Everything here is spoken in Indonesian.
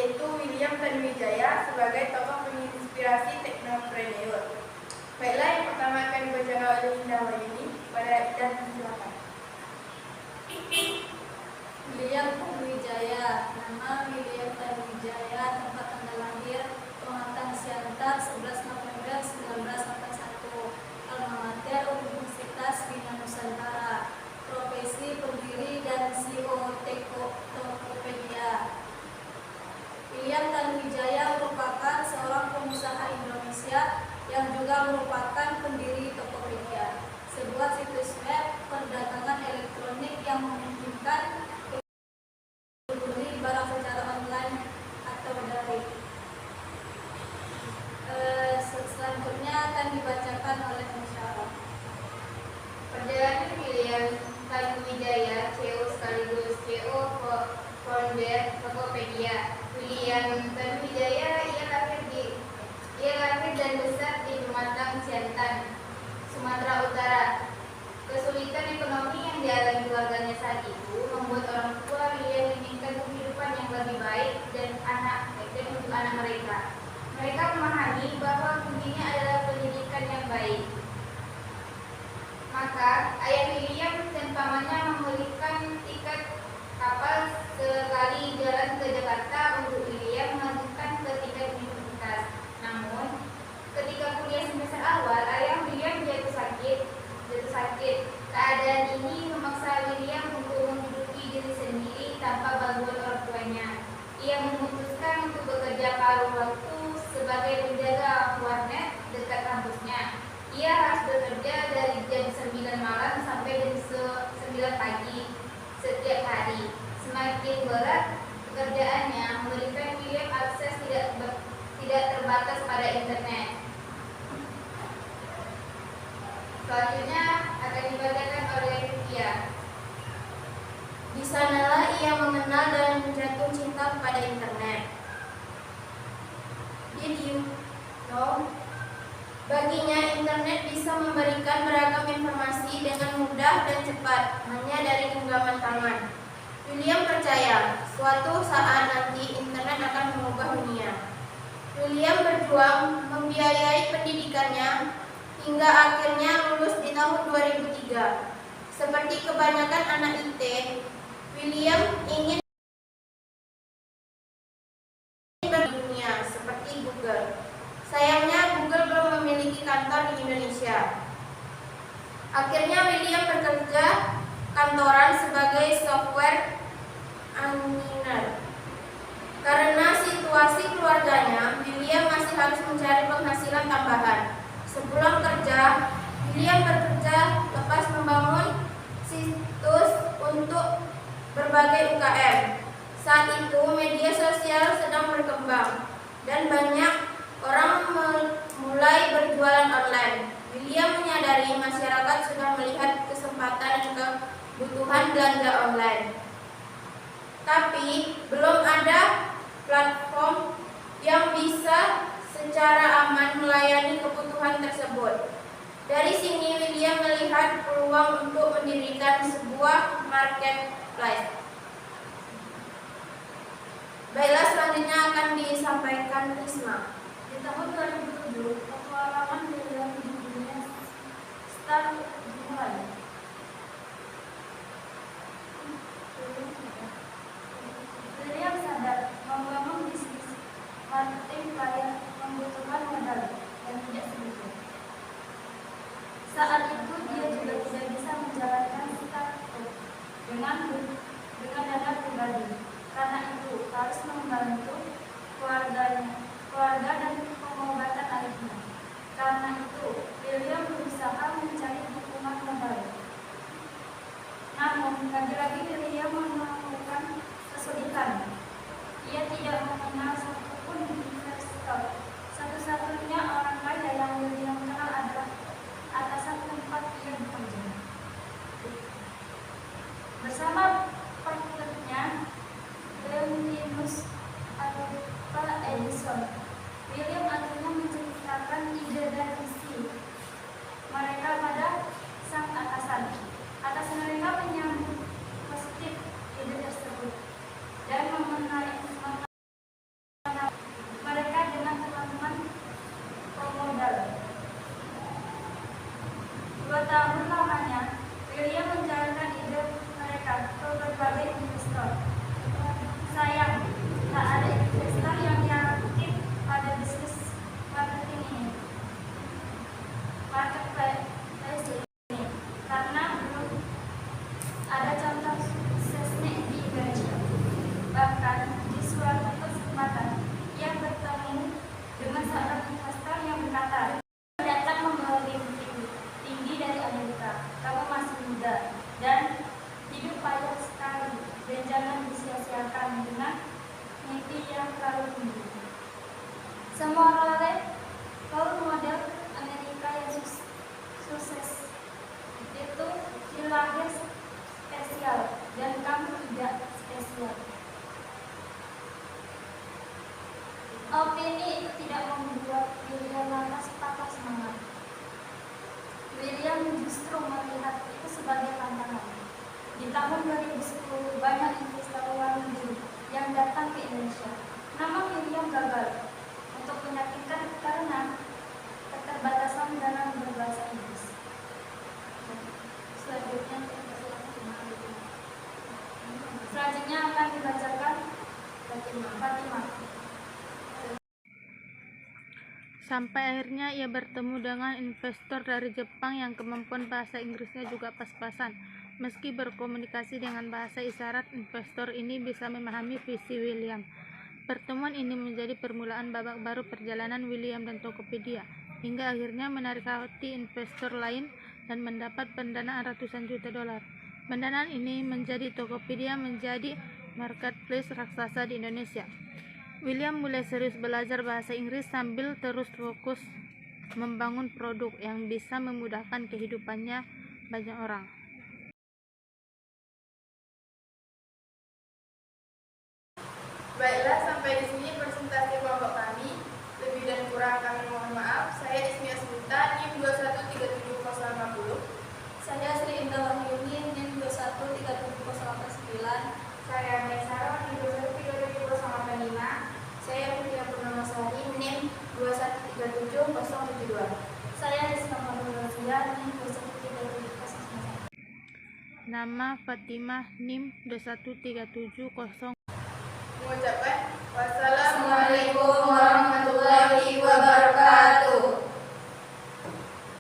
yaitu William Tanuwijaya sebagai tokoh penginspirasi teknopreneur. Baiklah, yang pertama akan dibacakan oleh Indah Wahyuni. Pada Indah, silakan. William Tanuwijaya. Nama William Tanuwijaya, tempat tanggal lahir Pematang Siantar 11 November 1981, alma mater Universitas Bina Nusantara, profesi pendiri dan CEO Tokopedia. William Tanuwijaya merupakan seorang pengusaha Indonesia yang juga merupakan pendiri Tokopedia, sebuah situs web perdagangan elektronik yang memungkinkan membeli barang secara online atau daring. Selanjutnya akan dibacakan oleh Musyawarah. Perjalanan William Tanuwijaya, CEO sekaligus CEO founder Tokopedia. William Tanuwijaya ia lahir dan besar di Pematang Siantar, Sumatera Utara. Kesulitan ekonomi yang dialami keluarganya saat itu membuat orang tua William menginginkan kehidupan yang lebih baik dan untuk anak mereka. Mereka memahami bahwa kuncinya adalah pendidikan yang baik. Maka ayah William dan pamannya membelikan tiket kapal sekali jalan ke Jakarta untuk William melanjutkan ke tingkat universitas. Namun, ketika kuliah semester awal, ayah William jatuh sakit. Keadaan ini memaksa William untuk menghidupi diri sendiri tanpa bantuan orang tuanya. Ia memutuskan untuk bekerja paruh waktu sebagai penjaga warnet dekat kampusnya. Ia harus bekerja dari jam 9 malam sampai jam 9 pagi setiap hari. Semakin berat pekerjaannya, memberikan William akses tidak terbatas pada internet. Selanjutnya akan dibacakan oleh Rukia. Di sanalah ia mengenal dan jatuh cinta kepada internet. Did you know? Baginya, internet bisa memberikan beragam informasi dengan mudah dan cepat, hanya dari genggaman tangan. William percaya, suatu saat nanti internet akan mengubah dunia. William berjuang membiayai pendidikannya hingga akhirnya lulus di tahun 2003. Seperti kebanyakan anak IT, William ingin dunia seperti Google. Sayangnya Google belum memiliki kantor di Indonesia. Akhirnya William bekerja kantoran sebagai software engineer. Karena situasi keluarganya, William masih harus mencari penghasilan tambahan. Sepulang kerja, William bekerja lepas membangun situs untuk berbagai UKM. Saat itu media sosial sedang berkembang dan banyak orang mulai berjualan online. William menyadari masyarakat sudah melihat kesempatan dan kebutuhan belanja online. Tapi belum ada platform yang bisa secara aman melayani kebutuhan tersebut. Dari sini William melihat peluang untuk mendirikan sebuah marketplace. Baiklah, selanjutnya akan disampaikan Risma. Di tahun 2007, petualangan William di dunia start dimulai. William sadar membangun bisnis marketing kaya membutuhkan modal dan tidak sedikit. Saat itu dia juga tidak bisa menjalankan startup dengan dana pribadi. Karena itu harus membantu keluarga dan pengobatan adiknya. Karena itu William berusaha mencari dukungan modal. Namun lagi-lagi William menemukan kesulitan. Ia tidak mengenal satupun investor. Satu-satunya orang kaya yang William kenal adalah atasan tempat ia bekerja. Bersama partnernya Linus Alva Edison, William akhirnya menceritakan ide dan visi mereka pada sang atasan. Atasan mereka menyambut positif ide tersebut dan menarik jangan disia-siakan dengan mimpi yang terlalu tinggi. Semua role model Amerika yang sukses itu dilahir spesial, dan kamu tidak spesial. Opini itu tidak membuat William lantas patah semangat. William justru melihat itu sebagai tantangan. Di tahun 2010, banyak investor luar negeri yang datang ke Indonesia. Namun William gagal untuk meyakinkan karena keterbatasan dana berbahasa Inggris. Selanjutnya akan dibacakan Fatimah. Sampai akhirnya ia bertemu dengan investor dari Jepang yang kemampuan bahasa Inggrisnya juga pas-pasan. Meski berkomunikasi dengan bahasa isyarat, investor ini bisa memahami visi William. Pertemuan ini menjadi permulaan babak baru perjalanan William dan Tokopedia, hingga akhirnya menarik hati investor lain dan mendapat pendanaan ratusan juta dolar. Pendanaan ini menjadi Tokopedia menjadi marketplace raksasa di Indonesia. William mulai serius belajar bahasa Inggris sambil terus fokus membangun produk yang bisa memudahkan kehidupannya banyak orang. Baiklah, sampai di sini presentasi kelompok kami. Lebih dan kurang kami mohon maaf. Saya Ismi Asmita, NIM 2137050. Saya Sri Indah Wahyuni, NIM 2137089. Saya Mesaro di 2137085. Saya Rutia Purnamasari, NIM 2137072. Saya Rizka Manusia, NIM 2137091. Nama Fatimah, NIM 21370. Mengucapkan wassalam.